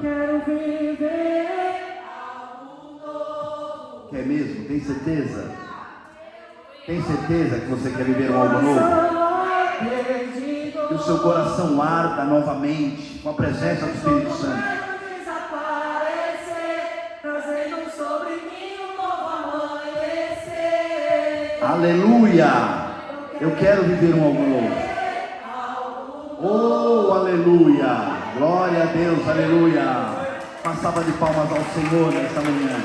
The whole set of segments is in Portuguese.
quero viver. Quer mesmo? Tem certeza? Tem certeza que você quer viver um algo novo? Que o seu coração arda novamente com a presença do Espírito Santo. Aleluia! Eu quero viver um algo novo. Oh, aleluia! Glória a Deus, aleluia! Uma salva de palmas ao Senhor nesta manhã.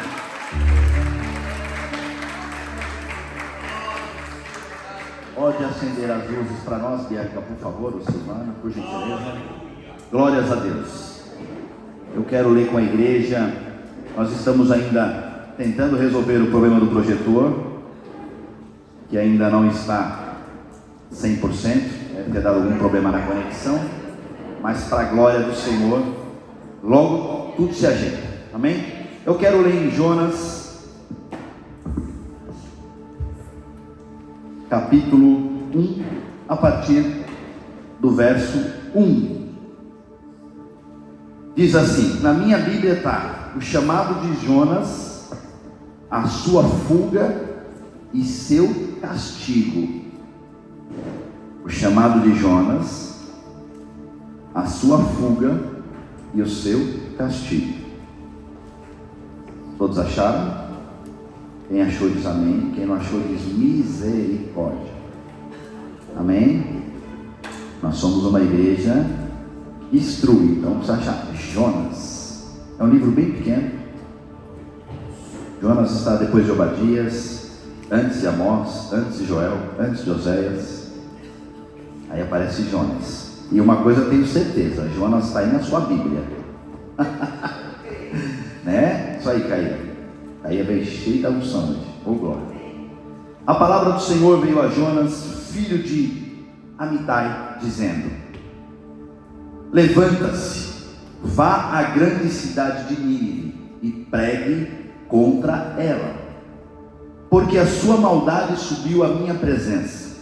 Pode acender as luzes para nós, Bianca, por favor, o Silvana, por gentileza. Glórias a Deus. Eu quero ler com a igreja. Nós estamos ainda tentando resolver o problema do projetor, que ainda não está 100%, deve ter dado algum problema na conexão, mas para a glória do Senhor, logo tudo se ajeita, amém? Eu quero ler em Jonas, capítulo 1, a partir do verso 1. Diz assim, na minha Bíblia está o chamado de Jonas, a sua fuga e seu castigo. O chamado de Jonas, a sua fuga e o seu castigo. Todos acharam? Quem achou diz amém. Quem não achou diz misericórdia. Amém? Nós somos uma igreja instruída. Então precisa achar. Jonas é um livro bem pequeno. Jonas está depois de Obadias, antes de Amós, antes de Joel, antes de Oséias. Aí aparece Jonas. E uma coisa eu tenho certeza, Jonas está aí na sua Bíblia. Né? Isso aí, Caíra. Caíra veio cheio da unção hoje. Oh, glória. A palavra do Senhor veio a Jonas, filho de Amitai, dizendo: levanta-se, vá à grande cidade de Nínive e pregue contra ela, porque a sua maldade subiu à minha presença.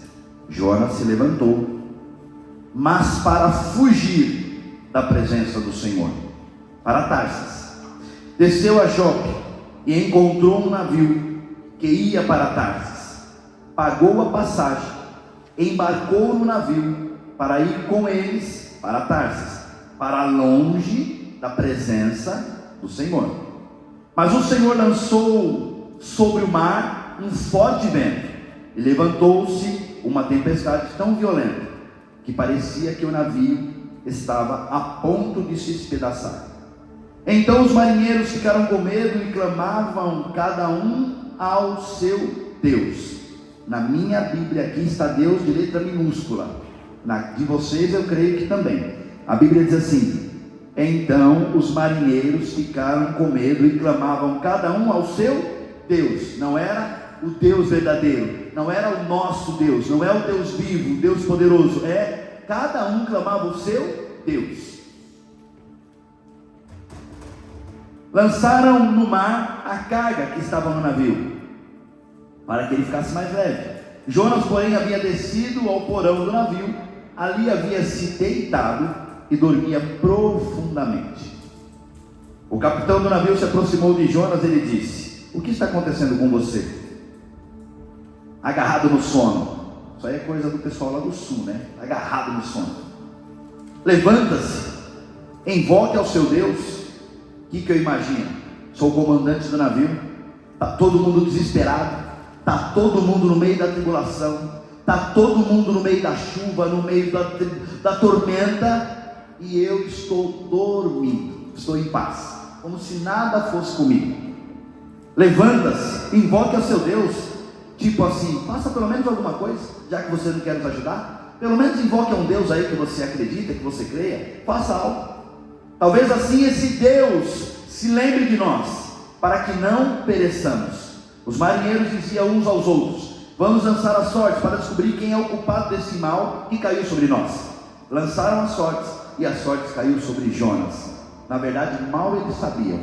Jonas se levantou, mas para fugir da presença do Senhor, para Tarsis, desceu a Jope e encontrou um navio que ia para Tarsis. Pagou a passagem, embarcou no navio para ir com eles para Tarsis, para longe da presença do Senhor. Mas o Senhor lançou sobre o mar um forte vento, e levantou-se uma tempestade tão violenta, que parecia que o navio estava a ponto de se despedaçar. Então os marinheiros ficaram com medo e clamavam cada um ao seu Deus. Na minha Bíblia aqui está Deus de letra minúscula, na de vocês eu creio que também. A Bíblia diz assim: então os marinheiros ficaram com medo e clamavam cada um ao seu Deus. Não era o Deus verdadeiro, não era o nosso Deus, não é o Deus vivo, o Deus poderoso, cada um clamava o seu Deus. Lançaram no mar a carga que estava no navio, para que ele ficasse mais leve. Jonas, porém, havia descido ao porão do navio, ali havia se deitado e dormia profundamente. O capitão do navio se aproximou de Jonas e lhe disse: o que está acontecendo com você? Agarrado no sono. Isso aí é coisa do pessoal lá do sul, né? Agarrado no sono. Levanta-se, invoque ao seu Deus. O que eu imagino? Sou o comandante do navio, está todo mundo desesperado, está todo mundo no meio da tribulação, está todo mundo no meio da chuva, no meio da tormenta, e eu estou dormindo, estou em paz, como se nada fosse comigo. Levanta-se, invoque ao seu Deus. Tipo assim, faça pelo menos alguma coisa, já que você não quer nos ajudar. Pelo menos invoque a um Deus aí que você acredita, que você creia. Faça algo. Talvez assim esse Deus se lembre de nós, para que não pereçamos. Os marinheiros diziam uns aos outros: vamos lançar as sortes para descobrir quem é o culpado desse mal que caiu sobre nós. Lançaram as sortes, e as sortes caiu sobre Jonas. Na verdade, mal eles sabiam,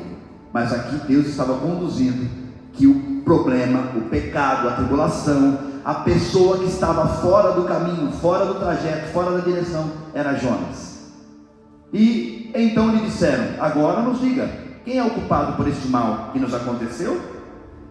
mas aqui Deus estava conduzindo que o problema, o pecado, a tribulação, a pessoa que estava fora do caminho, fora do trajeto, fora da direção, era Jonas. E E então lhe disseram: agora nos diga, quem é o culpado por este mal que nos aconteceu?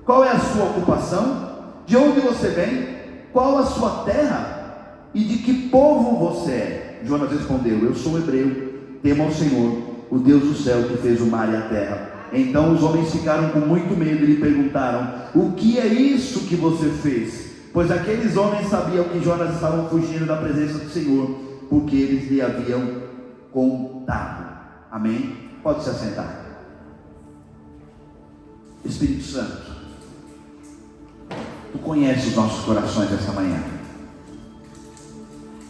Qual é a sua ocupação? De onde você vem? Qual a sua terra? E de que povo você é? Jonas respondeu: eu sou hebreu, temo ao Senhor, o Deus do céu, que fez o mar e a terra. Então os homens ficaram com muito medo e lhe perguntaram: o que é isso que você fez? Pois aqueles homens sabiam que Jonas estava fugindo da presença do Senhor, porque eles lhe haviam contado. Amém? Pode se assentar. Espírito Santo, Tu conheces os nossos corações esta manhã.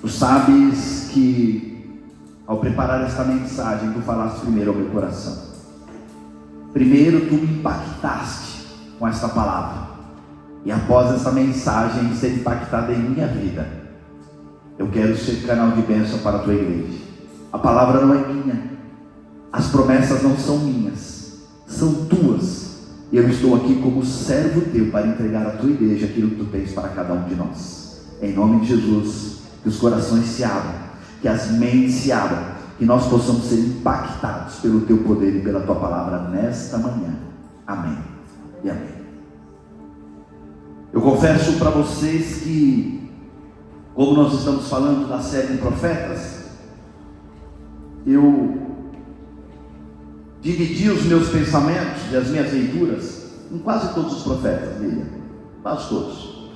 Tu sabes que ao preparar esta mensagem, Tu falaste primeiro ao meu coração. Primeiro Tu me impactaste com esta palavra, e após essa mensagem ser impactada em minha vida, eu quero ser canal de bênção para a Tua igreja. A palavra não é minha, as promessas não são minhas, são Tuas. E eu estou aqui como servo Teu para entregar à Tua igreja aquilo que Tu tens para cada um de nós. Em nome de Jesus, que os corações se abram, que as mentes se abram, que nós possamos ser impactados pelo Teu poder e pela Tua palavra nesta manhã. Amém e amém. Eu confesso para vocês que, como nós estamos falando da série de profetas, eu dividi os meus pensamentos e as minhas leituras em quase todos os profetas, Lilian, quase todos.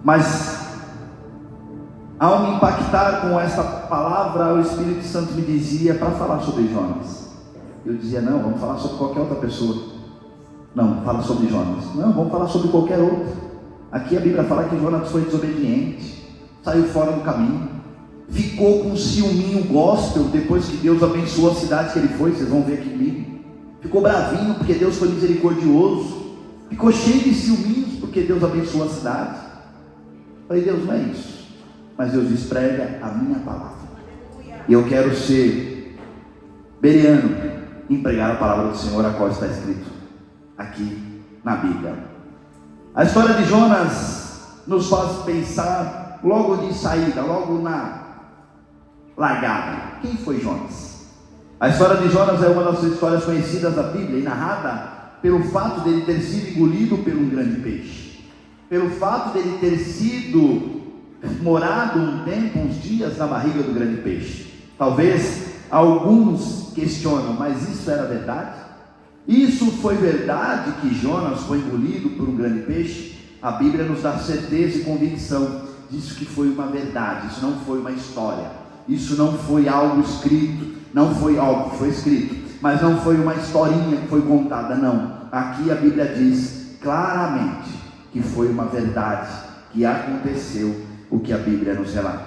Mas ao me impactar com esta palavra, o Espírito Santo me dizia para falar sobre Jonas. Eu dizia: não, vamos falar sobre qualquer outra pessoa. Não, fala sobre Jonas. Não, vamos falar sobre qualquer outro. Aqui a Bíblia fala que Jonas foi desobediente, saiu fora do caminho, ficou com um ciúminho gospel depois que Deus abençoou a cidade que ele foi. Vocês vão ver aqui comigo. Ficou bravinho porque Deus foi misericordioso, ficou cheio de ciúminhos porque Deus abençoou a cidade. Falei: Deus, não é isso. Mas Deus diz: prega a minha palavra. E eu quero ser bereano em pregar a palavra do Senhor, a qual está escrito aqui na Bíblia. A história de Jonas nos faz pensar logo de saída, logo na largada. Quem foi Jonas? A história de Jonas é uma das histórias conhecidas da Bíblia e narrada pelo fato dele ter sido engolido por um grande peixe, pelo fato dele ter sido morado um tempo, uns dias na barriga do grande peixe. Talvez alguns questionam: mas isso era verdade? Isso foi verdade que Jonas foi engolido por um grande peixe? A Bíblia nos dá certeza e convicção disso, que foi uma verdade. Isso não foi uma história, isso não foi algo escrito, não foi algo que foi escrito, mas não foi uma historinha que foi contada, não. Aqui a Bíblia diz claramente que foi uma verdade, que aconteceu o que a Bíblia nos relata.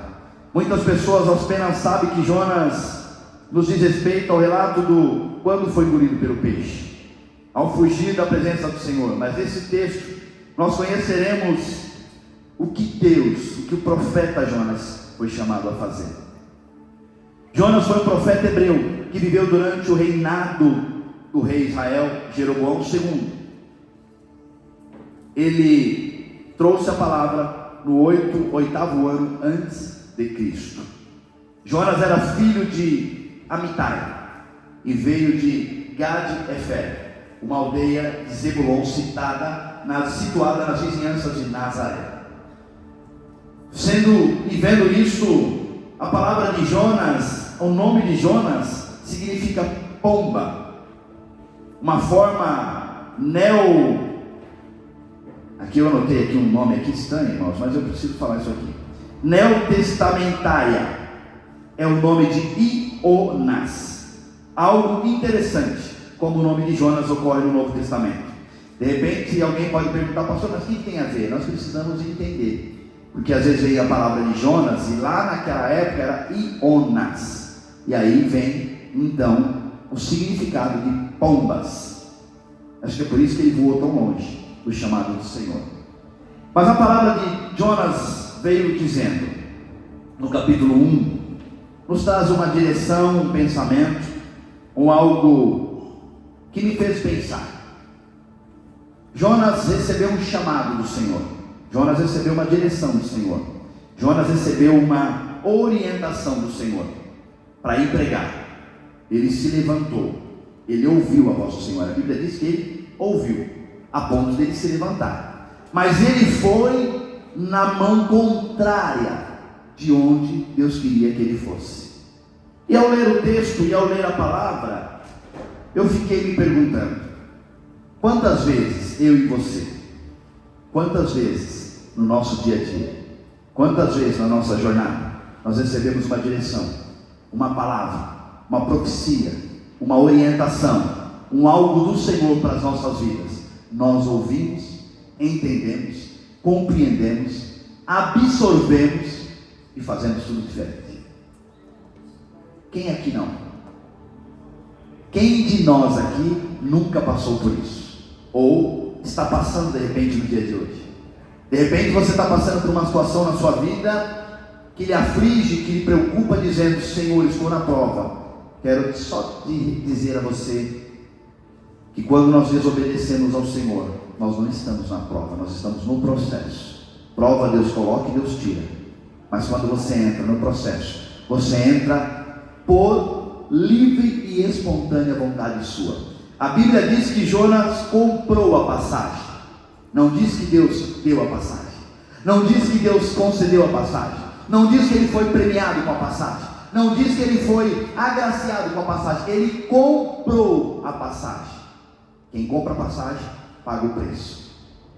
Muitas pessoas apenas sabem que Jonas nos diz respeito ao relato do quando foi engolido pelo peixe, ao fugir da presença do Senhor. Mas nesse texto nós conheceremos o que Deus, o que o profeta Jonas foi chamado a fazer. Jonas foi um profeta hebreu que viveu durante o reinado do rei Israel, Jeroboão II. Ele trouxe a palavra no oitavo ano antes de Cristo. Jonas era filho de Amitai e veio de Gad-Efer, uma aldeia de Zebulon situada nas vizinhanças de Nazaré. Vendo isso, a palavra de Jonas, o nome de Jonas significa pomba, uma forma aqui eu anotei aqui um nome aqui estranho, irmãos, mas eu preciso falar isso aqui. Neotestamentária é o nome de Ionas. Algo interessante, como o nome de Jonas ocorre no Novo Testamento. De repente alguém pode perguntar: pastor, mas o que tem a ver? Nós precisamos entender, porque às vezes veio a palavra de Jonas e lá naquela época era Ionas, e aí vem então o significado de pombas. Acho que é por isso que ele voou tão longe, o chamado do Senhor. Mas a palavra de Jonas veio dizendo, no capítulo 1, nos traz uma direção, um pensamento, ou algo que me fez pensar. Jonas recebeu um chamado do Senhor, Jonas recebeu uma direção do Senhor, Jonas recebeu uma orientação do Senhor para ir pregar. ele se levantou, ele ouviu a voz do Senhor. A Bíblia diz que ele ouviu, a ponto dele se levantar, mas ele foi na mão contrária de onde Deus queria que ele fosse. E ao ler o texto e ao ler a palavra, eu fiquei me perguntando: quantas vezes eu e você, quantas vezes no nosso dia a dia, quantas vezes na nossa jornada, nós recebemos uma direção, uma palavra, uma profecia, uma orientação, um algo do Senhor para as nossas vidas. Nós ouvimos, entendemos, compreendemos, absorvemos e fazemos tudo diferente. Quem aqui não? Quem de nós aqui nunca passou por isso? Ou está passando de repente no dia de hoje? De repente você está passando por uma situação na sua vida que lhe aflige, que lhe preocupa, dizendo: Senhor, estou na prova. Quero só dizer a você que quando nós desobedecemos ao Senhor, nós não estamos na prova, nós estamos no processo. Prova Deus coloca e Deus tira. Mas quando você entra no processo, você entra por livre e espontânea vontade sua. A Bíblia diz que Jonas comprou a passagem. Não diz que Deus deu a passagem. Não diz que Deus concedeu a passagem. Não diz que ele foi premiado com a passagem. Não diz que ele foi agraciado com a passagem. Ele comprou a passagem. Quem compra a passagem, paga o preço.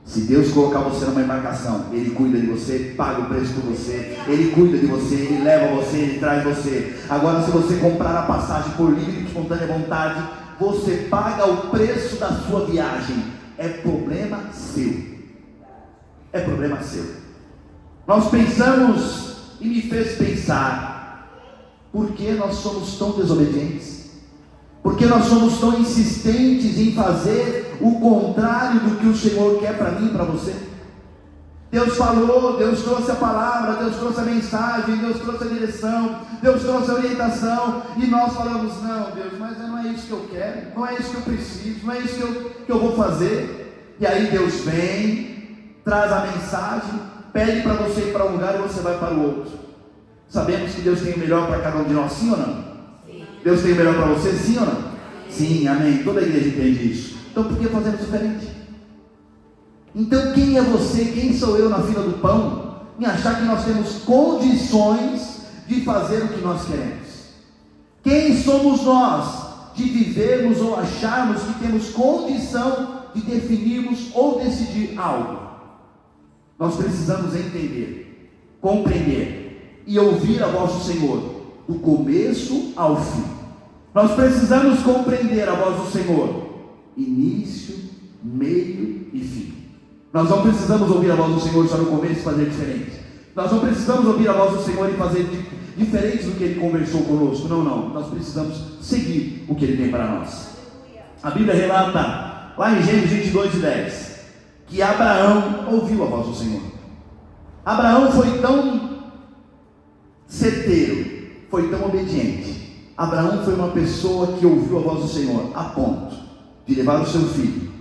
Se Deus colocar você numa embarcação, Ele cuida de você, paga o preço por você, Ele cuida de você, Ele leva você, Ele traz você. Agora, se você comprar a passagem por livre e espontânea vontade, você paga o preço da sua viagem. É problema seu. É problema seu. Nós pensamos, e me fez pensar, por que nós somos tão desobedientes? Por que nós somos tão insistentes em fazer o contrário do que o Senhor quer para mim e para você? Deus falou, Deus trouxe a palavra, Deus trouxe a mensagem, Deus trouxe a direção, Deus trouxe a orientação, e nós falamos: não, Deus, mas não é isso que eu quero, não é isso que eu preciso, não é isso que eu vou fazer. E aí Deus vem, traz a mensagem, pede para você ir para um lugar e você vai para o outro. Sabemos que Deus tem o melhor para cada um de nós, sim ou não? Deus tem o melhor para você, sim ou não? Sim, amém. Toda a igreja entende isso. Então por que fazemos diferente? Então quem é você, quem sou eu na fila do pão, em achar que nós temos condições de fazer o que nós queremos? Quem somos nós de vivermos ou acharmos que temos condição de definirmos ou decidir algo? Nós precisamos entender, compreender e ouvir a voz do Senhor, do começo ao fim. Nós precisamos compreender a voz do Senhor, início, meio e fim. Nós não precisamos ouvir a voz do Senhor só no começo e fazer diferente. Nós não precisamos ouvir a voz do Senhor e fazer diferente do que Ele conversou conosco. Não, não. Nós precisamos seguir o que Ele tem para nós. A Bíblia relata, lá em Gênesis 22:10, que Abraão ouviu a voz do Senhor. Abraão foi tão certeiro, foi tão obediente. Abraão foi uma pessoa que ouviu a voz do Senhor a ponto de levar o seu filho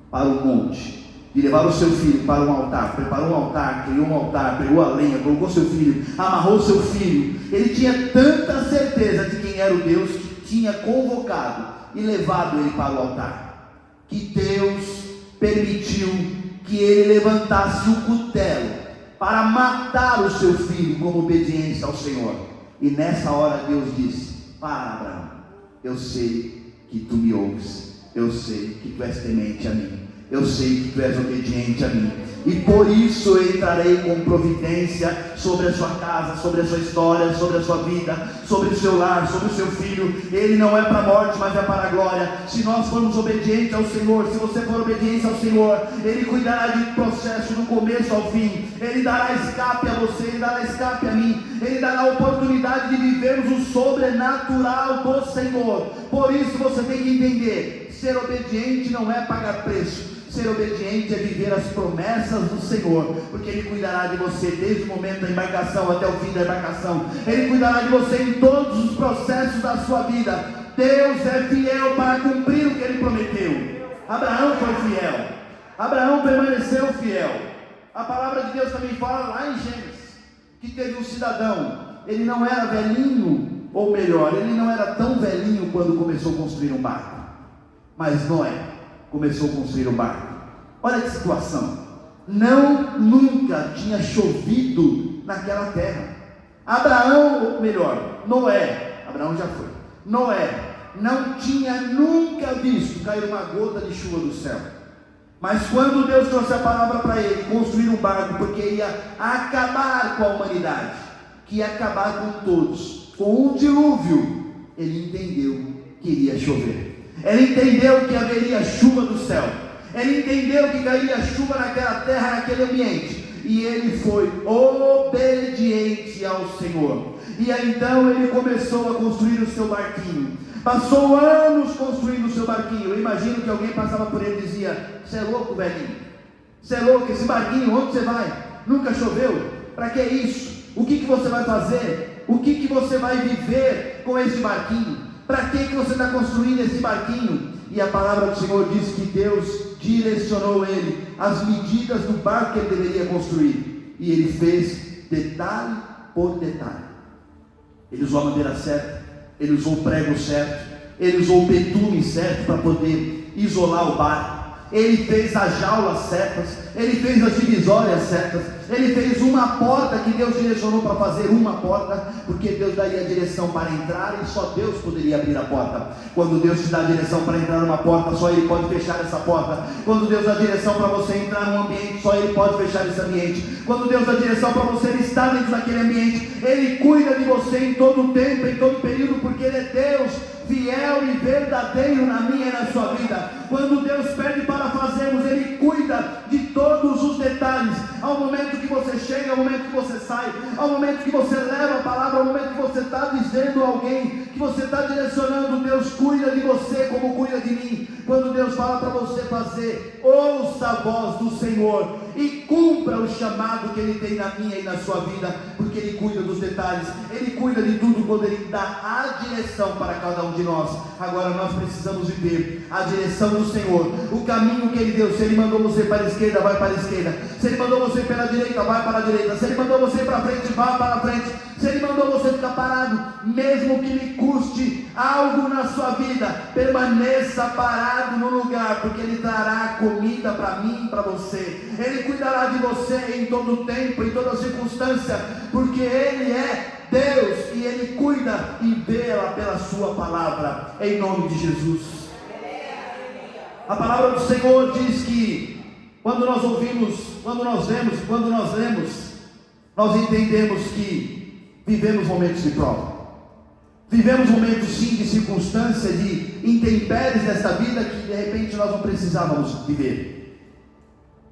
para o monte, de levar o seu filho para um altar, preparou um altar, criou um altar, pegou a lenha, colocou seu filho, amarrou seu filho. Ele tinha tanta certeza de quem era o Deus que tinha convocado e levado ele para o altar, que Deus permitiu que ele levantasse o cutelo para matar o seu filho como obediência ao Senhor. E nessa hora Deus disse: para, Abraão, eu sei que tu me ouves, eu sei que tu és temente a mim, eu sei que tu és obediente a mim, e por isso eu entrarei com providência sobre a sua casa, sobre a sua história, sobre a sua vida, sobre o seu lar, sobre o seu filho. Ele não é para a morte, mas é para a glória. Se nós formos obedientes ao Senhor, se você for obediente ao Senhor, Ele cuidará de processo do começo ao fim. Ele dará escape a você, Ele dará escape a mim, Ele dará a oportunidade de vivermos o sobrenatural do Senhor. Por isso você tem que entender: ser obediente não é pagar preço. Ser obediente é viver as promessas do Senhor, porque Ele cuidará de você desde o momento da embarcação até o fim da embarcação. Ele cuidará de você em todos os processos da sua vida. Deus é fiel para cumprir o que Ele prometeu. Abraão foi fiel, Abraão permaneceu fiel. A palavra de Deus também fala lá em Gênesis que teve um cidadão. Ele não era velhinho, ou melhor, ele não era tão velhinho quando começou a construir um barco, mas Noé começou a construir um barco. Olha que situação, nunca tinha chovido naquela terra. Abraão, ou melhor, Noé, Abraão já foi, Noé não tinha nunca visto cair uma gota de chuva do céu. Mas quando Deus trouxe a palavra para ele construir um barco, porque ia acabar com a humanidade, que ia acabar com todos, com um dilúvio, ele entendeu que iria chover, ele entendeu que haveria chuva do céu, ele entendeu que cairia chuva naquela terra, naquele ambiente, e ele foi obediente ao Senhor. E aí então ele começou a construir o seu barquinho. Passou anos construindo o seu barquinho. Eu imagino que alguém passava por ele e dizia: você é louco, velhinho? Você é louco? Esse barquinho, onde você vai? Nunca choveu? Para que isso? O que você vai fazer? O que você vai viver com esse barquinho? Para que você está construindo esse barquinho? E a palavra do Senhor diz que Deus direcionou ele as medidas do barco que ele deveria construir, e ele fez detalhe por detalhe. Ele usou a madeira certa, ele usou o prego certo, ele usou o betume certo para poder isolar o barco, ele fez as jaulas certas, ele fez as divisórias certas, ele fez uma porta que Deus direcionou para fazer uma porta, porque Deus daria a direção para entrar e só Deus poderia abrir a porta. Quando Deus te dá a direção para entrar numa porta, só Ele pode fechar essa porta. Quando Deus dá a direção para você entrar num ambiente, só Ele pode fechar esse ambiente. Quando Deus dá a direção para você estar dentro daquele ambiente, Ele cuida de você em todo o tempo, em todo o período, porque Ele é Deus fiel e verdadeiro na minha e na sua vida. Quando Deus pede para fazermos, Ele cuida de todos os detalhes, ao momento que você chega, ao momento que você sai, ao momento que você leva a palavra, ao momento que você está dizendo a alguém, que você está direcionando. Deus cuida de você como cuida de mim. Quando Deus fala para você fazer, ouça a voz do Senhor e cumpra o chamado que Ele tem na minha e na sua vida, porque Ele cuida dos detalhes, Ele cuida de tudo. Quando Ele dá a direção para cada um de nós, agora nós precisamos viver a direção do Senhor, o caminho que Ele deu. Se Ele mandou você para a esquerda, vai para a esquerda. Se Ele mandou você pela direita, vai para a direita. Se Ele mandou você para frente, vá para a frente. Se Ele mandou você ficar parado, mesmo que lhe custe algo na sua vida, permaneça parado no lugar, porque Ele dará comida para mim e para você. Ele cuidará de você em todo o tempo, em toda circunstância, porque Ele é Deus e Ele cuida e vela pela sua palavra, em nome de Jesus. A palavra do Senhor diz que quando nós ouvimos, quando nós vemos, quando nós lemos, nós entendemos que vivemos momentos de prova, vivemos momentos sim de circunstância, de intempéries desta vida que de repente nós não precisávamos viver.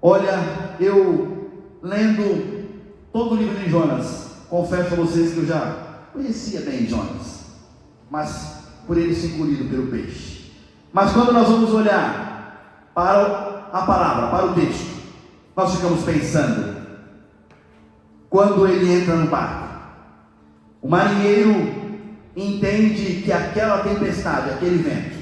Olha, eu lendo todo o livro de Jonas, confesso a vocês que eu já conhecia bem Jonas, mas por ele ser engolido pelo peixe. Mas quando nós vamos olhar para a palavra, para o texto, nós ficamos pensando, quando ele entra no barco, o marinheiro entende que aquela tempestade, aquele vento,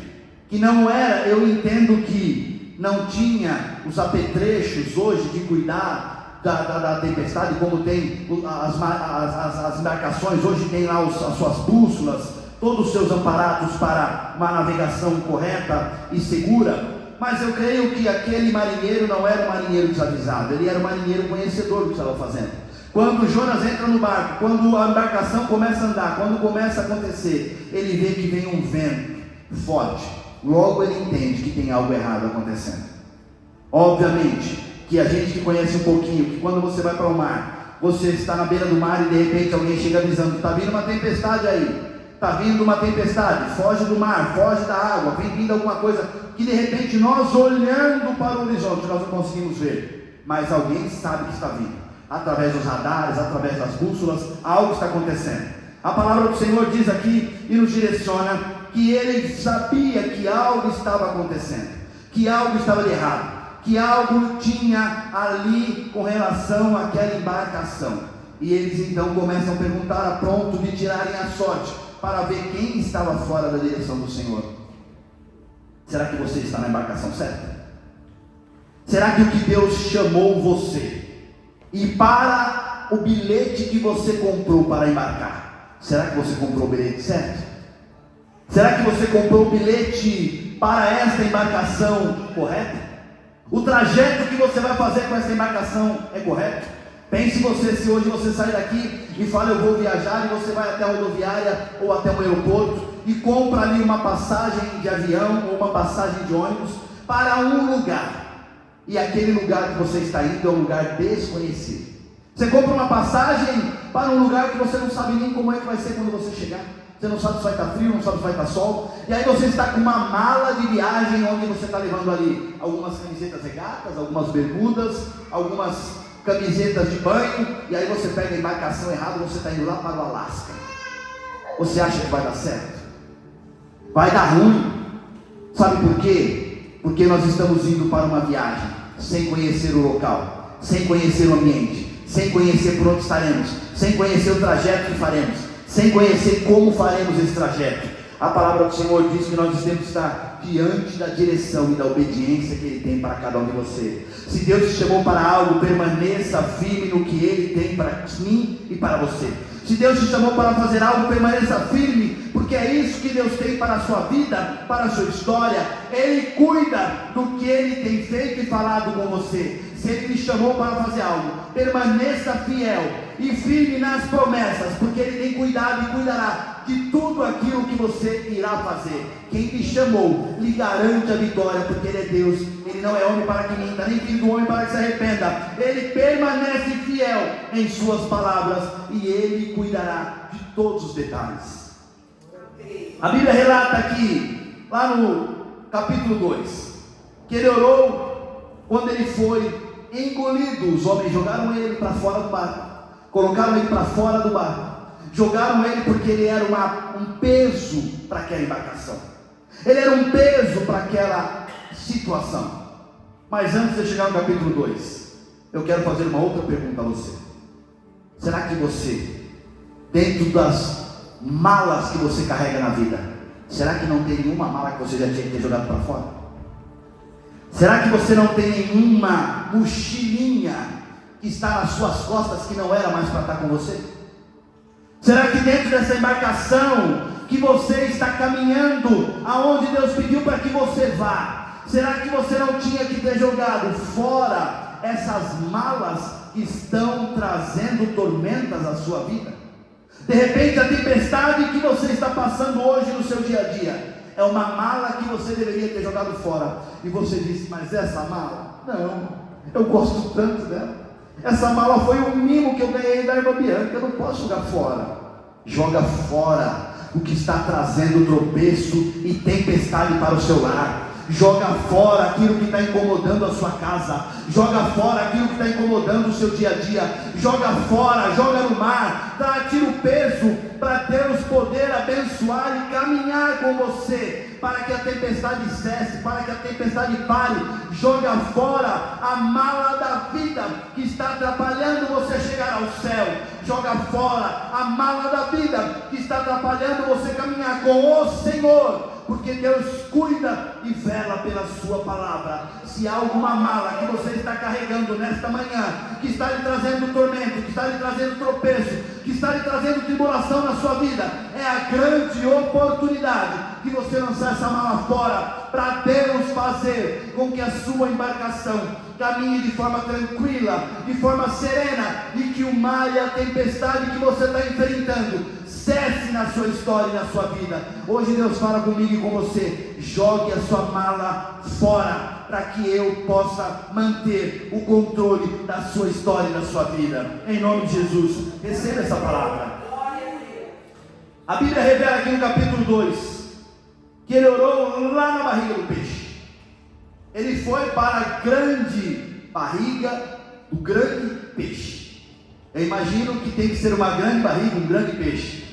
que não era, eu entendo que não tinha os apetrechos hoje de cuidar da tempestade, como tem as embarcações, hoje tem lá as suas bússolas, todos os seus amparados para uma navegação correta e segura. Mas eu creio que aquele marinheiro não era um marinheiro desavisado, ele era um marinheiro conhecedor do que estava fazendo. Quando Jonas entra no barco, quando a embarcação começa a andar, quando começa a acontecer, ele vê que vem um vento forte, logo ele entende que tem algo errado acontecendo. Obviamente que a gente que conhece um pouquinho, que quando você vai para o mar, você está na beira do mar e de repente alguém chega avisando, está vindo uma tempestade aí, está vindo uma tempestade, foge do mar, foge da água, vem vindo alguma coisa, que de repente nós olhando para o horizonte, nós não conseguimos ver, mas alguém sabe que está vindo, através dos radares, através das bússolas, algo está acontecendo. A palavra do Senhor diz aqui e nos direciona que ele sabia que algo estava acontecendo, que algo estava de errado, que algo tinha ali com relação àquela embarcação. E eles então começam a perguntar a ponto de tirarem a sorte para ver quem estava fora da direção do Senhor. Será que você está na embarcação certa? Será que o que Deus chamou você e para o bilhete que você comprou para embarcar, Será que você comprou o bilhete certo? Será que você comprou o bilhete para esta embarcação correta? O trajeto que você vai fazer com essa embarcação é correto? Pense você, se hoje você sai daqui e fala eu vou viajar, e você vai até a rodoviária ou até o aeroporto e compra ali uma passagem de avião ou uma passagem de ônibus para um lugar, e aquele lugar que você está indo é um lugar desconhecido. Você compra uma passagem para um lugar que você não sabe nem como é que vai ser quando você chegar. Você não sabe se vai estar frio, não sabe se vai estar sol. E aí você está com uma mala de viagem, onde você está levando ali algumas camisetas regatas, algumas bermudas, algumas camisetas de banho. E aí você pega a embarcação errada, você está indo lá para o Alasca. Você acha que vai dar certo? Vai dar ruim. Sabe por quê? Porque nós estamos indo para uma viagem sem conhecer o local, sem conhecer o ambiente, sem conhecer por onde estaremos, sem conhecer o trajeto que faremos, sem conhecer como faremos esse trajeto. A palavra do Senhor diz que nós temos que estar diante da direção e da obediência que Ele tem para cada um de você. Se Deus te chamou para algo, permaneça firme no que Ele tem para mim e para você. Se Deus te chamou para fazer algo, permaneça firme, porque é isso que Deus tem para a sua vida, para a sua história. Ele cuida do que Ele tem feito e falado com você. Se Ele te chamou para fazer algo, permaneça fiel e firme nas promessas, porque Ele tem cuidado e cuidará de tudo aquilo que você irá fazer. Quem te chamou lhe garante a vitória, porque Ele é Deus. Ele não é homem para que minta, nem filho do homem para que se arrependa. Ele permanece fiel em suas palavras e Ele cuidará de todos os detalhes. A Bíblia relata aqui, lá no capítulo 2, que ele orou quando ele foi engolido. Os homens jogaram ele para fora do barco, colocaram ele para fora do barco, jogaram ele porque ele era um peso para aquela embarcação, ele era um peso para aquela situação. Mas antes de chegar no capítulo 2, eu quero fazer uma outra pergunta a você. Será que você, dentro das malas que você carrega na vida, será que não tem nenhuma mala que você já tinha que ter jogado para fora? Será que você não tem nenhuma mochilinha que está nas suas costas que não era mais para estar com você? Será que dentro dessa embarcação que você está caminhando, aonde Deus pediu para que você vá, será que você não tinha que ter jogado fora essas malas que estão trazendo tormentas à sua vida? De repente a tempestade que você está passando hoje no seu dia a dia é uma mala que você deveria ter jogado fora, e você disse, mas essa mala, não, eu gosto tanto dela, essa mala foi um mimo que eu ganhei da irmã Bianca, eu não posso jogar fora. Joga fora o que está trazendo tropeço e tempestade para o seu lar. Joga fora aquilo que está incomodando a sua casa. Joga fora aquilo que está incomodando o seu dia a dia. Joga fora, joga no mar. Tira o peso para Deus poder abençoar e caminhar com você, para que a tempestade cesse, para que a tempestade pare. Joga fora a mala da vida que está atrapalhando você chegar ao céu. Joga fora a mala da vida que está atrapalhando você caminhar com o Senhor, porque Deus cuida e vela pela sua palavra. Se há alguma mala que você está carregando nesta manhã, que está lhe trazendo tormento, que está lhe trazendo tropeço, que está lhe trazendo tribulação na sua vida, é a grande oportunidade de você lançar essa mala fora, para Deus fazer com que a sua embarcação caminhe de forma tranquila, de forma serena, e que o mar e a tempestade que você está enfrentando cesse na sua história e na sua vida. Hoje Deus fala comigo e com você: jogue a sua mala fora, para que eu possa manter o controle da sua história e da sua vida, em nome de Jesus. Receba essa palavra. A Bíblia revela aqui no capítulo 2 que ele orou lá na barriga do peixe. Ele foi para a grande barriga do grande peixe. Eu imagino que tem que ser uma grande barriga, um grande peixe,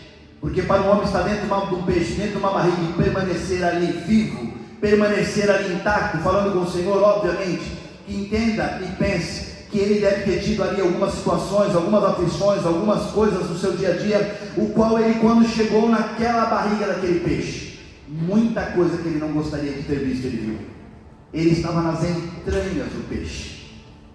porque para um homem estar dentro de um peixe, dentro de uma barriga, e permanecer ali vivo, permanecer ali intacto, falando com o Senhor, obviamente, que entenda e pense que ele deve ter tido ali algumas situações, algumas aflições, algumas coisas no seu dia a dia, o qual ele, quando chegou naquela barriga daquele peixe, muita coisa que ele não gostaria de ter visto, ele viu. Ele estava nas entranhas do peixe.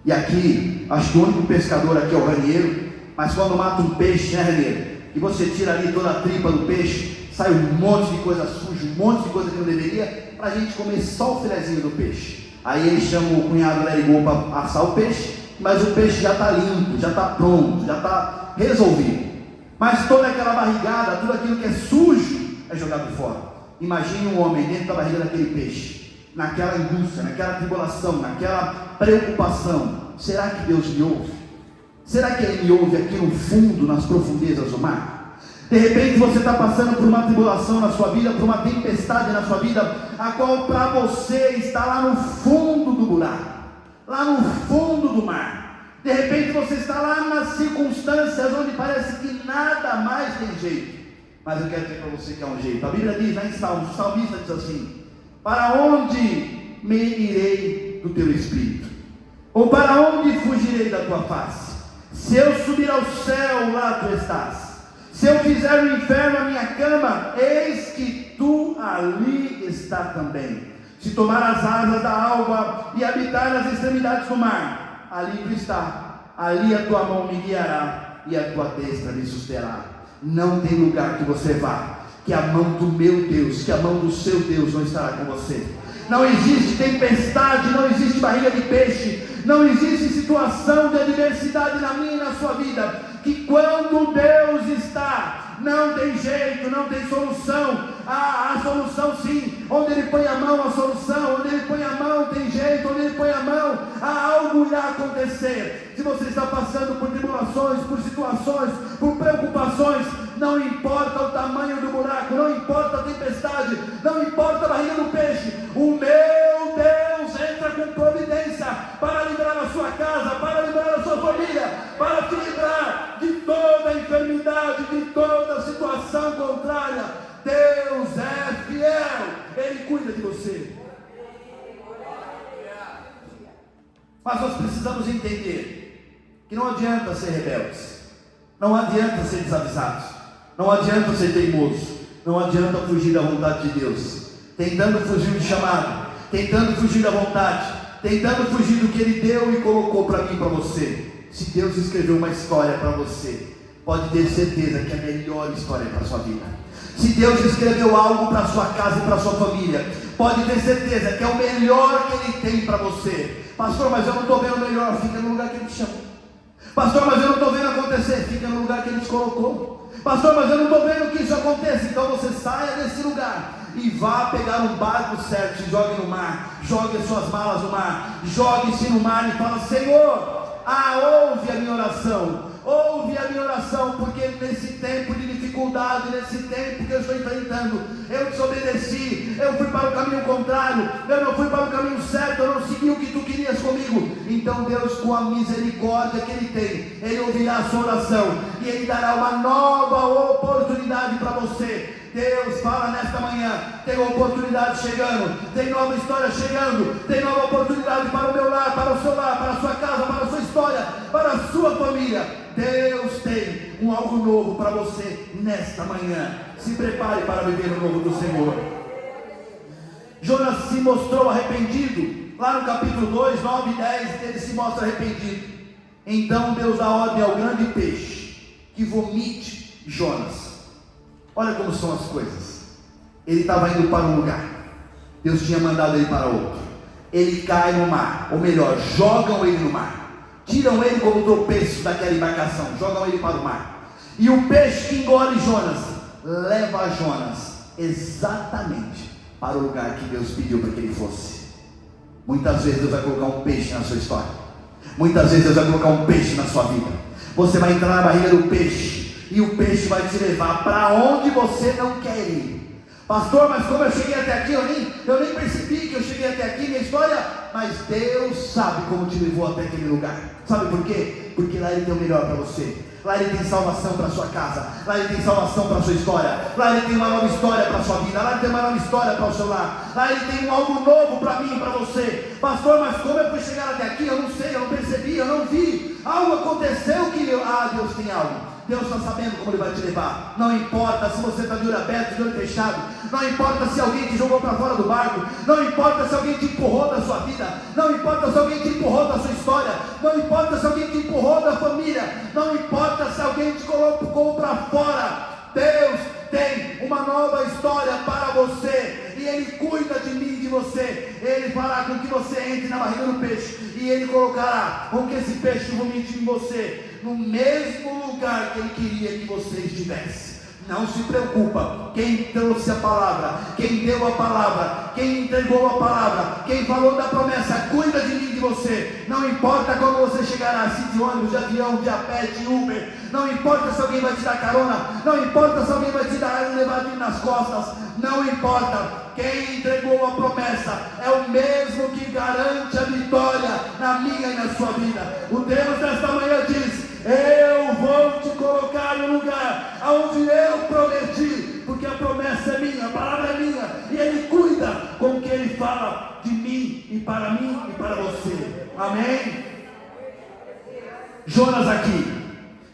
E aqui, acho que o único pescador aqui é o ranheiro, mas quando mata um peixe, né, ranheiro? que você tira ali toda a tripa do peixe, sai um monte de coisa suja, um monte de coisa que não deveria, para a gente comer só o filezinho do peixe. Aí ele chama o cunhado Lerigol para assar o peixe, mas o peixe já está limpo, já está pronto, já está resolvido. Mas toda aquela barrigada, tudo aquilo que é sujo, é jogado fora. Imagine um homem dentro da barriga daquele peixe, naquela angústia, naquela tribulação, naquela preocupação. Será que Deus me ouve? Será que Ele me ouve aqui no fundo, nas profundezas do mar? De repente você está passando por uma tribulação na sua vida, por uma tempestade na sua vida, a qual para você está lá no fundo do buraco, lá no fundo do mar. De repente você está lá nas circunstâncias onde parece que nada mais tem jeito. Mas eu quero dizer para você que é um jeito. A Bíblia diz lá em Salmos, o salmista diz assim: para onde me irei do teu espírito? Ou para onde fugirei da tua face? Se eu subir ao céu, lá tu estás. Se eu fizer no inferno a minha cama, eis que tu ali está também. Se tomar as asas da alva e habitar nas extremidades do mar, ali tu está. Ali a tua mão me guiará e a tua destra me susterá. Não tem lugar que você vá que a mão do meu Deus, que a mão do seu Deus não estará com você. Não existe tempestade, não existe barriga de peixe, não existe situação de adversidade na minha e na sua vida, que quando Deus está, não tem jeito, não tem solução. Há solução sim, onde Ele põe a mão, a solução, onde Ele põe a mão tem jeito, onde Ele põe a mão, há algo irá acontecer. Se você está passando por tribulações, por situações, por preocupações, não importa o tamanho do buraco, não importa a tempestade, não importa a barriga do peixe, o meu Deus entra com providência para livrar a sua casa, para livrar a sua família, para te livrar de toda enfermidade, de toda situação contrária. Deus é fiel, Ele cuida de você. Mas nós precisamos entender que não adianta ser rebeldes, não adianta ser desavisados, não adianta ser teimoso, não adianta fugir da vontade de Deus, tentando fugir do chamado, tentando fugir da vontade, tentando fugir do que Ele deu e colocou para mim e para você. Se Deus escreveu uma história para você, pode ter certeza que é a melhor história para a sua vida. Se Deus escreveu algo para a sua casa e para a sua família, pode ter certeza que é o melhor que Ele tem para você. Pastor, mas eu não estou vendo o melhor. Fica no lugar que Ele te chamou. Pastor, mas eu não estou vendo acontecer. Fica no lugar que Ele te colocou. Pastor, mas eu não estou vendo que isso aconteça. Então você saia desse lugar e vá pegar um barco certo, se jogue no mar, jogue as suas malas no mar, jogue-se no mar e fala: Senhor, ouve a minha oração. Ouve a minha oração, porque nesse tempo de dificuldade, nesse tempo que eu estou enfrentando, eu desobedeci, eu fui para o caminho contrário, eu não fui para o caminho certo, eu não segui o que tu querias comigo. Então Deus, com a misericórdia que Ele tem, Ele ouvirá a sua oração e Ele dará uma nova oportunidade para você. Deus fala nesta manhã: tem oportunidade chegando, tem nova história chegando, tem nova oportunidade para o meu lar, para o seu lar, para a sua casa, para a sua história, para a sua família. Deus tem algo novo para você nesta manhã. Se prepare para viver o novo do Senhor. Jonas se mostrou arrependido. Lá no capítulo 2, 9 e 10, ele se mostra arrependido. Então Deus dá ordem ao grande peixe que vomite Jonas. Olha como são as coisas. Ele estava indo para um lugar, Deus tinha mandado ele para outro. Ele cai no mar, ou melhor, jogam ele no mar, tiram ele como tropeço daquela embarcação, jogam ele para o mar. E o peixe que engole Jonas leva Jonas exatamente para o lugar que Deus pediu para que ele fosse. Muitas vezes Deus vai colocar um peixe na sua história. Muitas vezes Deus vai colocar um peixe na sua vida. Você vai entrar na barriga do peixe e o peixe vai te levar para onde você não quer ir. Pastor, mas como eu cheguei até aqui, eu nem percebi que eu cheguei até aqui, minha história. Mas Deus sabe como te levou até aquele lugar. Sabe por quê? Porque lá Ele tem o melhor para você. Lá Ele tem salvação para a sua casa. Lá Ele tem salvação para a sua história. Lá Ele tem uma nova história para a sua vida. Lá Ele tem uma nova história para o seu lar. Lá Ele tem algo novo para mim e para você. Pastor, mas como eu fui chegar até aqui? Eu não sei, eu não percebi, eu não vi. Algo aconteceu que Deus tem algo. Deus está sabendo como Ele vai te levar. Não importa se você está de olho aberto, de olho fechado. Não importa se alguém te jogou para fora do barco. Não importa se alguém te empurrou da sua vida. Não importa se alguém te empurrou da sua história. Não importa se alguém te empurrou da família. Não importa se alguém te colocou para fora. Deus tem uma nova história para você, e Ele cuida de mim e de você. Ele fará com que você entre na barriga do peixe, e Ele colocará com que esse peixe vomite em você, no mesmo lugar que Ele queria que você estivesse. Não se preocupa, quem trouxe a palavra, quem deu a palavra, quem entregou a palavra, quem falou da promessa, cuida de mim e de você. Não importa como você chegará, se de ônibus, de avião, de a pé, de Uber. Não importa se alguém vai te dar carona. Não importa se alguém vai te dar levadinho nas costas. Não importa, quem entregou a promessa é o mesmo que garante a vitória na minha e na sua vida. O Deus desta manhã diz: eu vou te colocar no lugar aonde eu prometi, porque a promessa é minha, a palavra é minha, e Ele cuida com o que Ele fala de mim e para você. Amém? Jonas aqui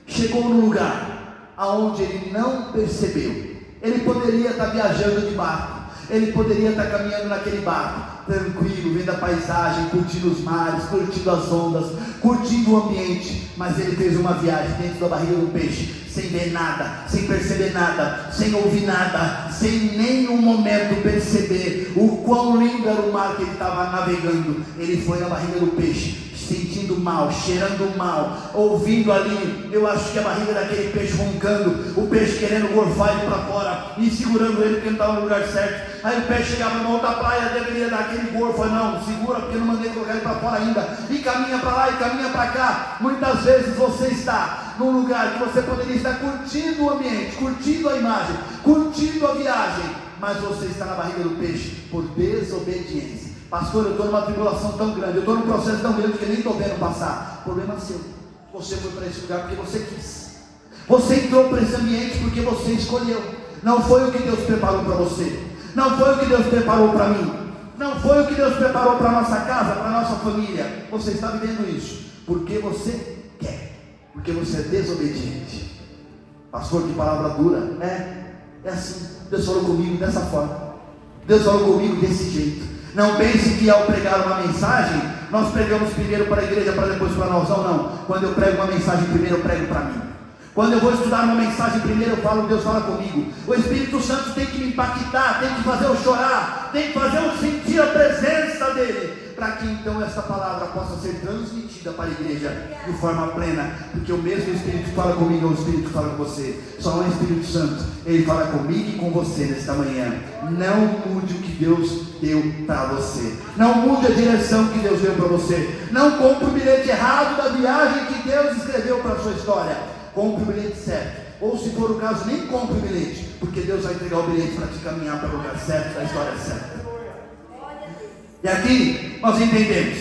chegou no lugar aonde ele não percebeu. Ele poderia estar viajando de barco, ele poderia estar caminhando naquele barco, tranquilo, vendo a paisagem, curtindo os mares, curtindo as ondas, curtindo o ambiente, mas ele fez uma viagem dentro da barriga do peixe, sem ver nada, sem perceber nada, sem ouvir nada, sem nenhum momento perceber o quão lindo era o mar que ele estava navegando. Ele foi na barriga do peixe, sentindo mal, cheirando mal, ouvindo ali, eu acho que a barriga daquele peixe roncando, o peixe querendo gorfar ele para fora, e segurando ele porque não estava no lugar certo. Aí o peixe chegava numa outra praia, deveria dar aquele gorfo, não, segura porque eu não mandei colocar ele para fora ainda, e caminha para lá e caminha para cá. Muitas vezes você está num lugar que você poderia estar curtindo o ambiente, curtindo a imagem, curtindo a viagem, mas você está na barriga do peixe por desobediência. Pastor, eu estou numa tribulação tão grande, eu estou num processo tão grande que eu nem estou vendo passar. Problema seu. Você foi para esse lugar porque você quis. Você entrou para esse ambiente porque você escolheu. Não foi o que Deus preparou para você. Não foi o que Deus preparou para mim. Não foi o que Deus preparou para a nossa casa, para a nossa família. Você está vivendo isso porque você quer, porque você é desobediente. Pastor, que palavra dura. É assim. Deus falou comigo dessa forma. Deus falou comigo desse jeito. Não pense que ao pregar uma mensagem, nós pregamos primeiro para a igreja, para depois para nós. Não. Quando eu prego uma mensagem primeiro, eu prego para mim. Quando eu vou estudar uma mensagem primeiro, eu falo, Deus fala comigo. O Espírito Santo tem que me impactar, tem que fazer eu chorar, tem que fazer eu sentir a presença dEle, para que então essa palavra possa ser transmitida para a igreja de forma plena, porque o mesmo Espírito fala comigo, é o Espírito que fala com você. Só não é o Espírito Santo, Ele fala comigo e com você nesta manhã. Não mude o que Deus deu para você, não mude a direção que Deus deu para você, não compre o bilhete errado da viagem que Deus escreveu para a sua história. Compre o bilhete certo, ou se for o caso, nem compre o bilhete, porque Deus vai entregar o bilhete para te caminhar para o lugar certo, da história certa. E aqui nós entendemos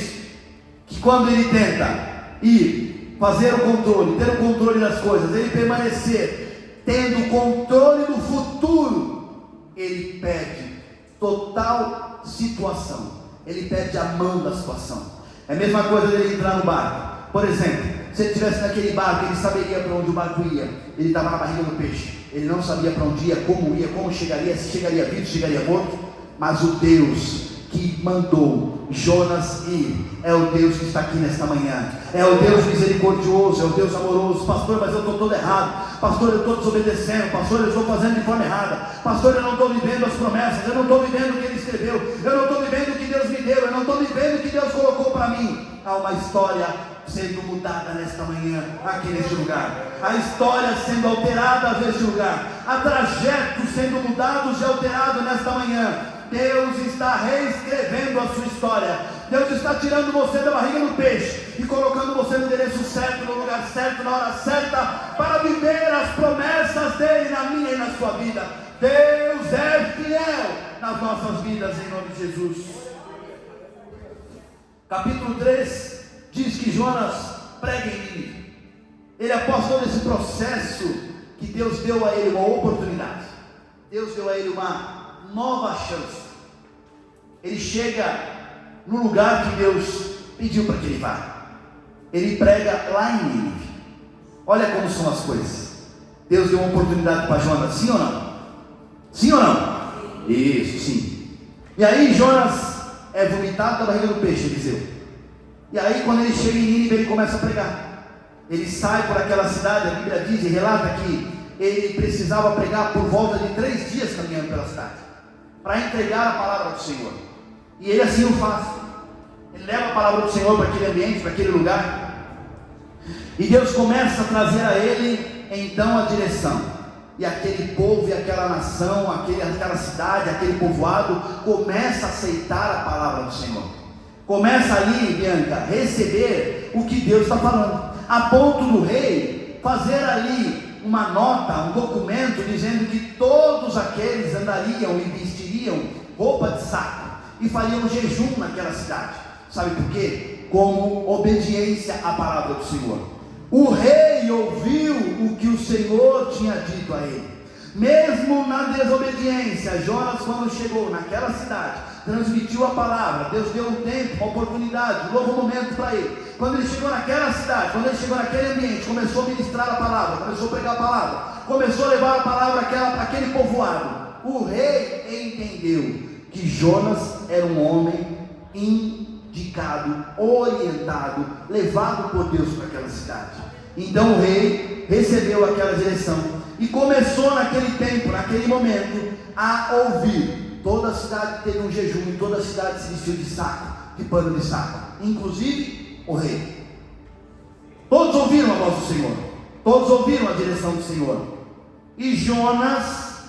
que quando ele tenta ir, fazer o controle, ter o controle das coisas, ele permanecer tendo o controle do futuro, ele perde total situação, ele perde a mão da situação. É a mesma coisa dele entrar no barco. Por exemplo, se ele estivesse naquele barco, ele saberia para onde o barco ia. Ele estava na barriga do peixe, ele não sabia para onde ia, como chegaria, se chegaria vivo, se chegaria morto. Mas o Deus que mandou Jonas ir é o Deus que está aqui nesta manhã, é o Deus misericordioso, é o Deus amoroso. Pastor, mas eu estou todo errado. Pastor, eu estou desobedecendo. Pastor, eu estou fazendo de forma errada. Pastor, eu não estou vivendo as promessas, eu não estou vivendo o que Ele escreveu, eu não estou vivendo o que Deus me deu, eu não estou vivendo o que Deus colocou para mim. Há uma história sendo mudada nesta manhã, aqui neste lugar. A história sendo alterada neste lugar. Há trajetos sendo mudados e alterados nesta manhã. Deus está reescrevendo a sua história. Deus está tirando você da barriga do peixe e colocando você no endereço certo, no lugar certo, na hora certa, para viver as promessas dele na minha e na sua vida. Deus é fiel nas nossas vidas, em nome de Jesus. Capítulo 3 diz que Jonas prega em Nínive. Ele, após todo esse processo, que Deus deu a ele uma oportunidade, Deus deu a ele uma nova chance. Ele chega no lugar que Deus pediu para que ele vá. Ele prega lá em Nínive. Olha como são as coisas. Deus deu uma oportunidade para Jonas, sim ou não? Sim ou não? Isso, sim. E aí Jonas é vomitado da barriga do peixe, Eliseu. E aí quando ele chega em Nínive, ele começa a pregar. Ele sai por aquela cidade, a Bíblia diz e relata que ele precisava pregar por volta de 3 dias caminhando pela cidade, para entregar a palavra do Senhor. E ele assim o faz. Ele leva a palavra do Senhor para aquele ambiente, para aquele lugar. E Deus começa a trazer a ele então a direção. E aquele povo e aquela nação, aquela cidade, aquele povoado começa a aceitar a palavra do Senhor. Começa ali, Bianca, a receber o que Deus está falando, a ponto do rei fazer ali uma nota, um documento dizendo que todos aqueles andariam e vestiriam roupa de saco e fariam jejum naquela cidade. Sabe por quê? Como obediência à palavra do Senhor. O rei ouviu o que o Senhor tinha dito a ele. Mesmo na desobediência, Jonas, quando chegou naquela cidade, transmitiu a palavra. Deus deu um tempo, uma oportunidade, um novo momento para ele. Quando ele chegou naquela cidade, quando ele chegou naquele ambiente, começou a ministrar a palavra, começou a pregar a palavra, começou a levar a palavra àquele povoado. O rei entendeu que Jonas era um homem indicado, orientado, levado por Deus para aquela cidade. Então o rei recebeu aquela direção e começou naquele tempo, naquele momento, a ouvir. Toda a cidade teve um jejum e toda a cidade se vestiu de saco, de pano de saco, inclusive o rei. Todos ouviram a voz do Senhor, todos ouviram a direção do Senhor. E Jonas,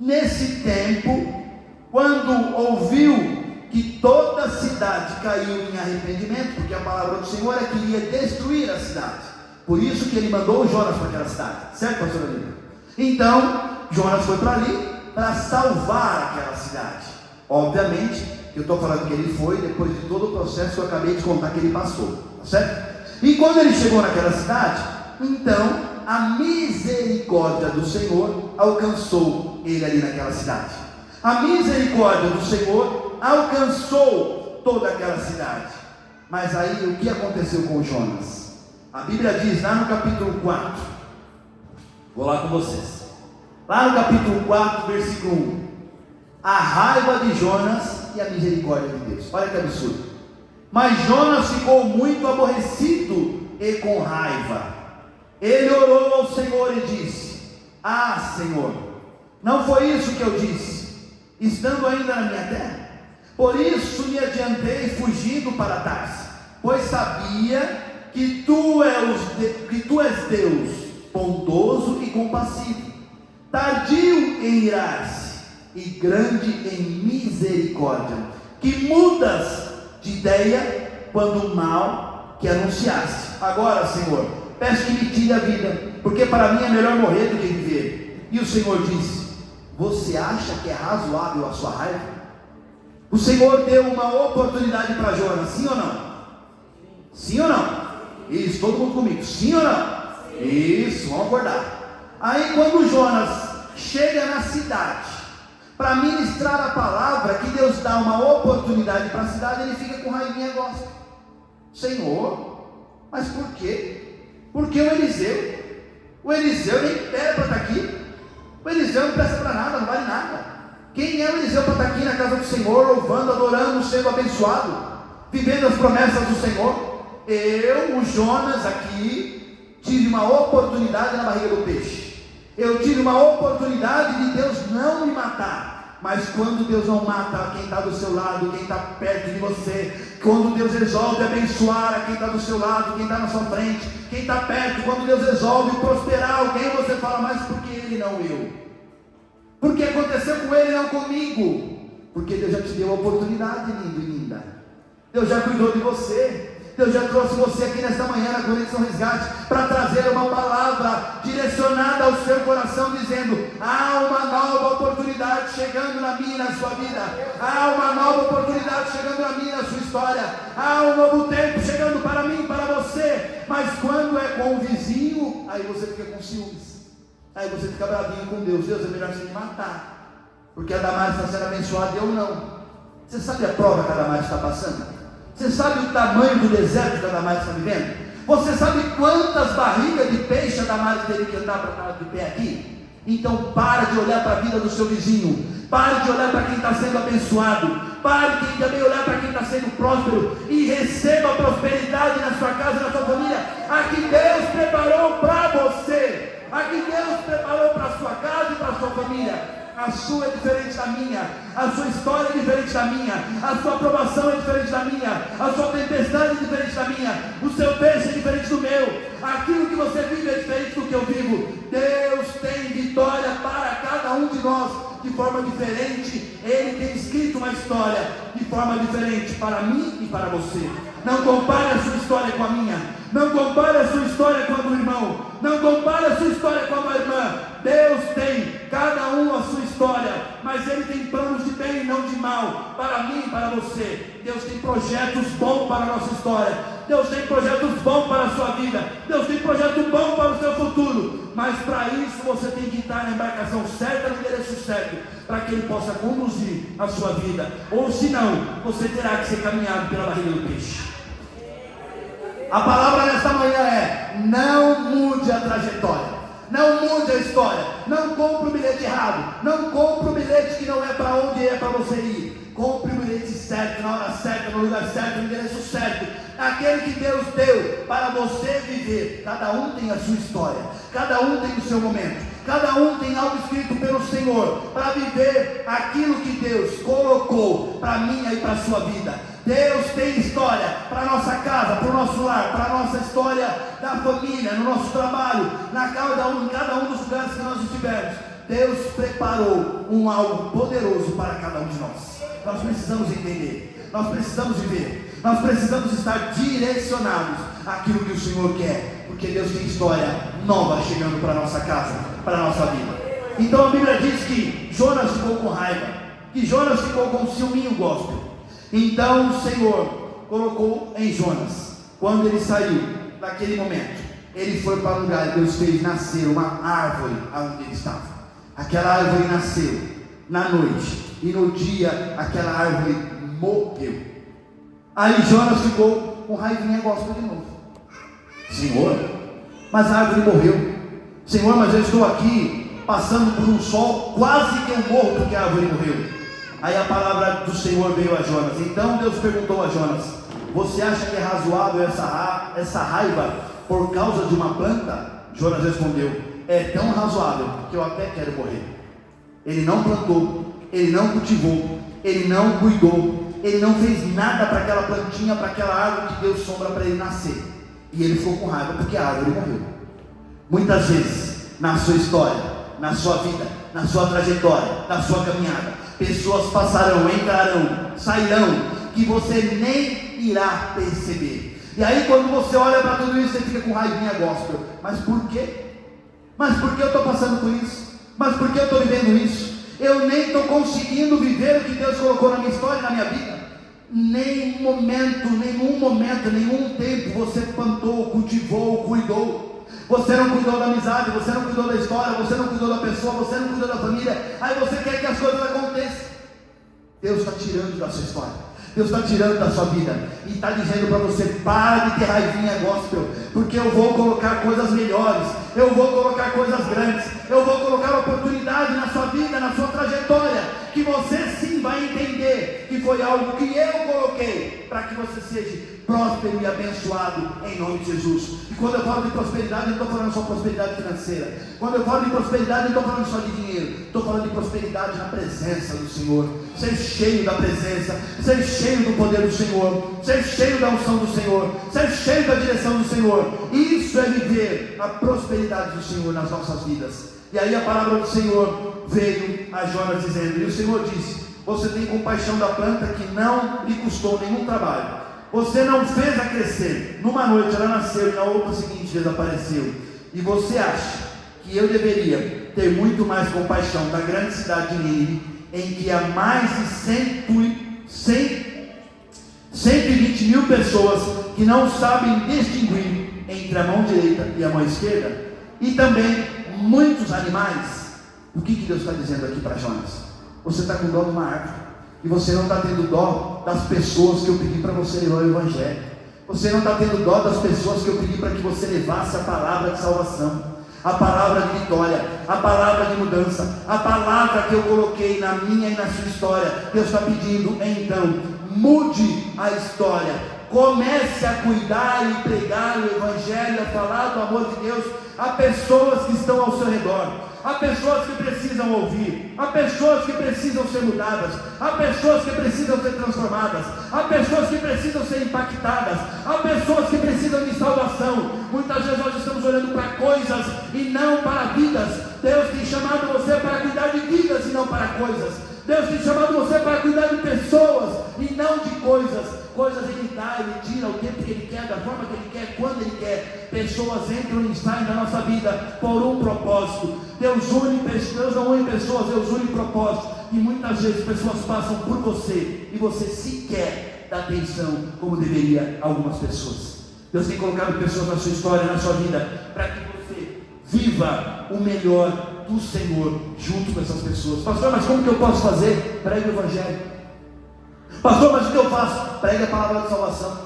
nesse tempo, quando ouviu que toda a cidade caiu em arrependimento, porque a palavra do Senhor é que iria destruir a cidade, por isso que ele mandou Jonas para aquela cidade, certo, pastor Aline? Então Jonas foi para ali para salvar aquela cidade. Obviamente que eu estou falando que ele foi depois de todo o processo que eu acabei de contar que ele passou, tá certo? E quando ele chegou naquela cidade, então a misericórdia do Senhor alcançou ele ali naquela cidade. A misericórdia do Senhor alcançou toda aquela cidade. Mas aí o que aconteceu com Jonas? A Bíblia diz lá no capítulo 4, vou lá com vocês, lá no capítulo 4, versículo 1, a raiva de Jonas e a misericórdia de Deus. Olha que absurdo. Mas Jonas ficou muito aborrecido e com raiva. Ele orou ao Senhor e disse: Ah, Senhor, não foi isso que eu disse, estando ainda na minha terra? Por isso me adiantei fugindo para Tarsis, pois sabia que tu és Deus, bondoso e compassivo, tardio em irar-se e grande em misericórdia, que mudas de ideia quando o mal que anunciaste. Agora, Senhor, peço que me tire a vida, porque para mim é melhor morrer do que viver. E o Senhor disse: Você acha que é razoável a sua raiva? O Senhor deu uma oportunidade para Jonas, sim ou não? Sim ou não? Isso, todo mundo comigo, sim ou não? Isso, vamos acordar. Aí quando Jonas chega na cidade para ministrar a palavra, que Deus dá uma oportunidade para a cidade, ele fica com raivinha e gosta. Senhor, mas por quê? Porque o Eliseu nem pede para estar aqui. O Eliseu não presta para nada, não vale nada. Quem é o Eliseu para estar aqui na casa do Senhor, louvando, adorando, sendo abençoado, vivendo as promessas do Senhor? Eu, o Jonas aqui, tive uma oportunidade na barriga do peixe. Eu tive uma oportunidade de Deus não me matar. Mas quando Deus não mata quem está do seu lado, quem está perto de você, quando Deus resolve abençoar a quem está do seu lado, quem está na sua frente, quem está perto, quando Deus resolve prosperar alguém, você fala: mas por que ele não eu? Porque aconteceu com ele, não comigo? Porque Deus já te deu a oportunidade, lindo e linda. Deus já cuidou de você. Deus já trouxe você aqui nesta manhã na Conexão Resgate para trazer uma palavra direcionada ao seu coração, dizendo: há uma nova oportunidade chegando na minha e na sua vida. Há uma nova oportunidade chegando na minha e na sua história. Há um novo tempo chegando para mim e para você. Mas quando é com o vizinho, aí você fica com ciúmes. Aí você fica bravinho com Deus. Deus, é melhor você me matar, porque a Damares está sendo abençoada e eu não. Você sabe a prova que a Damares está passando? Você sabe o tamanho do deserto que a Damares está vivendo? Você sabe quantas barrigas de peixe a Damares teve que andar para estar de pé aqui? Então pare de olhar para a vida do seu vizinho, pare de olhar para quem está sendo abençoado, pare de também olhar para quem está sendo próspero e receba a prosperidade na sua casa e na sua família, a que Deus preparou para você, a que Deus preparou para a sua casa e para a sua família. A sua é diferente da minha, a sua história é diferente da minha, a sua aprovação é diferente da minha, a sua tempestade é diferente da minha, o seu peixe é diferente do meu, aquilo que você vive é diferente do que eu vivo. Deus tem vitória para cada um de nós de forma diferente. Ele tem escrito uma história de forma diferente para mim e para você. Não compare a sua história com a minha, não compare a sua história com a do irmão, não compare a sua história com a da irmã. Deus tem, cada um a sua história, mas Ele tem planos de bem e não de mal, para mim e para você. Deus tem projetos bons para a nossa história, Deus tem projetos bons para a sua vida, Deus tem projeto bom para o seu futuro, mas para isso você tem que estar na embarcação certa, no endereço certo, para que Ele possa conduzir a sua vida, ou senão, você terá que ser caminhado pela barriga do peixe. A palavra nesta manhã é: não mude a trajetória, não mude a história, não compre o bilhete errado, não compre o bilhete que não é para onde é para você ir. Compre o bilhete certo, na hora certa, no lugar certo, no endereço certo, aquele que Deus deu para você viver. Cada um tem a sua história, cada um tem o seu momento, cada um tem algo escrito pelo Senhor para viver aquilo que Deus colocou para a minha e para a sua vida. Deus tem história para a nossa casa, para o nosso lar, para a nossa história da família, no nosso trabalho, em cada um dos lugares que nós estivermos. Deus preparou algo poderoso para cada um de nós. Nós precisamos entender, nós precisamos viver, nós precisamos estar direcionados àquilo que o Senhor quer, porque Deus tem história nova chegando para a nossa casa, para a nossa vida. Então a Bíblia diz que Jonas ficou com raiva, que Jonas ficou com ciúminho gospel. Então o Senhor colocou em Jonas, quando ele saiu daquele momento, ele foi para um lugar e Deus fez nascer uma árvore onde ele estava. Aquela árvore nasceu na noite, e no dia aquela árvore morreu. Aí Jonas ficou com raivinha gospel de novo. Senhor, mas a árvore morreu. Senhor, mas eu estou aqui passando por um sol, quase que eu morro porque a árvore morreu. Aí a palavra do Senhor veio a Jonas. Então Deus perguntou a Jonas: você acha que é razoável essa raiva por causa de uma planta? Jonas respondeu: é tão razoável que eu até quero morrer. Ele não plantou, ele não cultivou, ele não cuidou, ele não fez nada para aquela plantinha, para aquela árvore que deu sombra para ele nascer. E ele ficou com raiva porque a árvore morreu. Muitas vezes, na sua história, na sua vida, na sua trajetória, na sua caminhada, pessoas passarão, entrarão, sairão, que você nem irá perceber. E aí quando você olha para tudo isso, você fica com raivinha gospel. Mas por quê? Mas por que eu estou passando por isso? Mas por que eu estou vivendo isso? Eu nem estou conseguindo viver o que Deus colocou na minha história, na minha vida. Nenhum momento, nenhum tempo você plantou, cultivou, cuidou. Você não cuidou da amizade, você não cuidou da história, você não cuidou da pessoa, você não cuidou da família. Aí você quer que as coisas aconteçam. Deus está tirando da sua história, Deus está tirando da sua vida e está dizendo para você: para de ter raivinha gospel, porque eu vou colocar coisas melhores, eu vou colocar coisas grandes, eu vou colocar oportunidade na sua vida, na sua trajetória, que você sim vai entender que foi algo que eu coloquei para que você seja próspero e abençoado em nome de Jesus. E quando eu falo de prosperidade, eu não estou falando só prosperidade financeira. Quando eu falo de prosperidade, eu não estou falando só de dinheiro, estou falando de prosperidade na presença do Senhor. Ser cheio da presença, ser cheio do poder do Senhor, ser cheio da unção do Senhor, ser cheio da direção do Senhor. Isso é viver a prosperidade do Senhor nas nossas vidas. E aí a palavra do Senhor veio a Jonas dizendo, e o Senhor disse: você tem compaixão da planta que não lhe custou nenhum trabalho, você não fez a crescer, numa noite ela nasceu e na outra seguinte desapareceu, e você acha que eu deveria ter muito mais compaixão da grande cidade de Nínive, em que há mais de 120 mil pessoas que não sabem distinguir entre a mão direita e a mão esquerda, e também muitos animais? O que Deus está dizendo aqui para Jonas? Você está com dó de uma árvore, e você não está tendo dó das pessoas que eu pedi para você levar o Evangelho. Você não está tendo dó das pessoas que eu pedi para que você levasse a palavra de salvação, a palavra de vitória, a palavra de mudança, a palavra que eu coloquei na minha e na sua história. Deus está pedindo, então, mude a história, comece a cuidar e pregar o Evangelho, a falar do amor de Deus a pessoas que estão ao seu redor. Há pessoas que precisam ouvir, há pessoas que precisam ser mudadas, há pessoas que precisam ser transformadas, há pessoas que precisam ser impactadas, há pessoas que precisam de salvação. Muitas vezes nós estamos olhando para coisas e não para vidas. Deus tem chamado você para cuidar de vidas e não para coisas. Deus tem chamado você para cuidar de pessoas e não de coisas. Coisas Ele dá, Ele tira o tempo que Ele quer, da forma que Ele quer, quando Ele quer. Pessoas entram e saem da nossa vida por um propósito. Deus não une pessoas, Deus une propósito. E muitas vezes pessoas passam por você e você sequer dá atenção como deveria a algumas pessoas. Deus tem colocado pessoas na sua história, na sua vida, para que você viva o melhor do Senhor junto com essas pessoas. Pastor, mas como que eu posso fazer? Pregue o Evangelho. Pastor, mas o que eu faço? Pregue a palavra de salvação,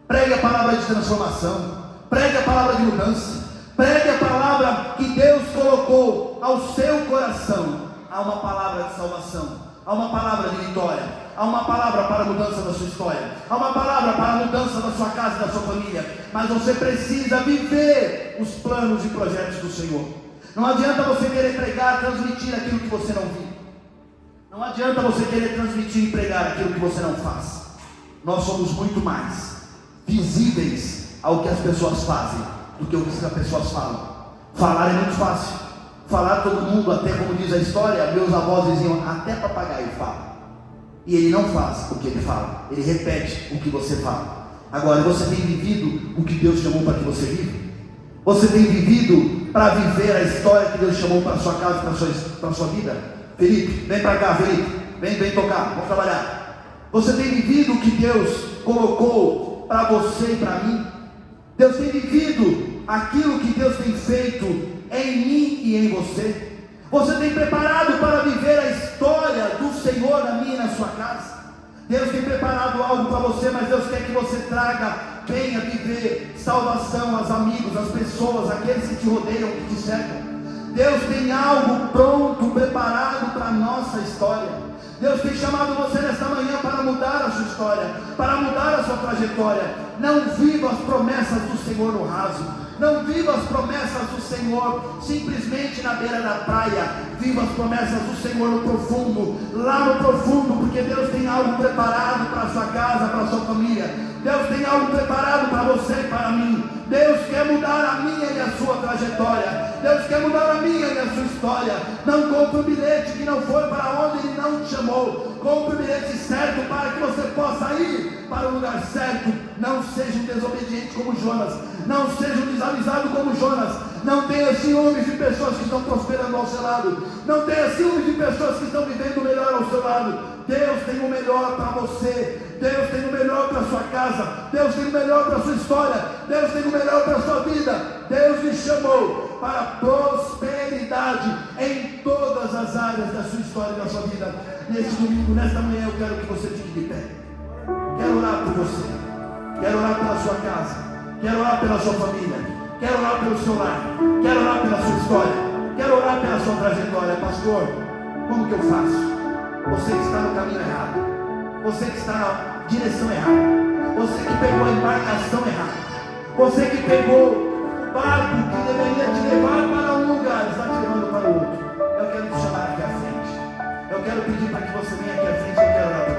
pregue a palavra de transformação, pregue a palavra de mudança, pregue a palavra que Deus colocou ao seu coração. Há uma palavra de salvação, há uma palavra de vitória, há uma palavra para a mudança da sua história, há uma palavra para a mudança da sua casa e da sua família. Mas você precisa viver os planos e projetos do Senhor. Não adianta você querer pregar, transmitir aquilo que você não vive. Não adianta você querer transmitir e pregar aquilo que você não faz. Nós somos muito mais visíveis ao que as pessoas fazem do que o que as pessoas falam. Falar é muito fácil. Falar todo mundo, até como diz a história, meus avós diziam, até papagaio fala. E ele não faz o que ele fala, ele repete o que você fala. Agora, você tem vivido o que Deus chamou para que você viva? Você tem vivido para viver a história que Deus chamou para a sua casa, para a sua vida? Felipe, vem para cá, Felipe, vem tocar, vamos trabalhar. Você tem vivido o que Deus colocou para você e para mim? Deus tem vivido aquilo que Deus tem feito em mim e em você? Você tem preparado para viver a história do Senhor na minha e na sua casa? Deus tem preparado algo para você, mas Deus quer que você traga, venha viver salvação aos amigos, às pessoas, aqueles que te rodeiam, que te cercam. Deus tem algo pronto, preparado para a nossa história. Deus tem chamado você nesta manhã para mudar a sua história, para mudar a sua trajetória. Não viva as promessas do Senhor no raso. Não viva as promessas do Senhor simplesmente na beira da praia. Viva as promessas do Senhor no profundo, lá no profundo, porque Deus tem algo preparado para a sua casa, para a sua família. Deus tem algo preparado para você e para mim. Deus quer mudar a minha e a sua trajetória. Deus quer mudar a minha e a sua história. Não compre um bilhete que não foi para onde Ele não te chamou. Compre o bilhete certo para que você possa ir para o lugar certo. Não seja um desobediente como Jonas. Não seja um desavisado como Jonas. Não tenha ciúmes de pessoas que estão prosperando ao seu lado. Não tenha ciúmes de pessoas que estão vivendo o melhor ao seu lado. Deus tem o melhor para você. Deus tem o melhor para a sua casa. Deus tem o melhor para a sua história. Deus tem o melhor para a sua vida. Deus me chamou para prosperidade em todas as áreas da sua história e da sua vida. Neste domingo, nesta manhã, eu quero que você fique de pé. Quero orar por você. Quero orar pela sua casa. Quero orar pela sua família. Quero orar pelo seu lar. Quero orar pela sua história. Quero orar pela sua trajetória. Pastor, como que eu faço? Você que está no caminho errado. Você que está na direção errada. Você que pegou a embarcação errada. Você que pegou o barco que deveria te levar para um lugar, está te levando para o outro. Eu quero te chamar aqui à frente. Eu quero pedir para que você venha aqui à frente. Eu quero orar por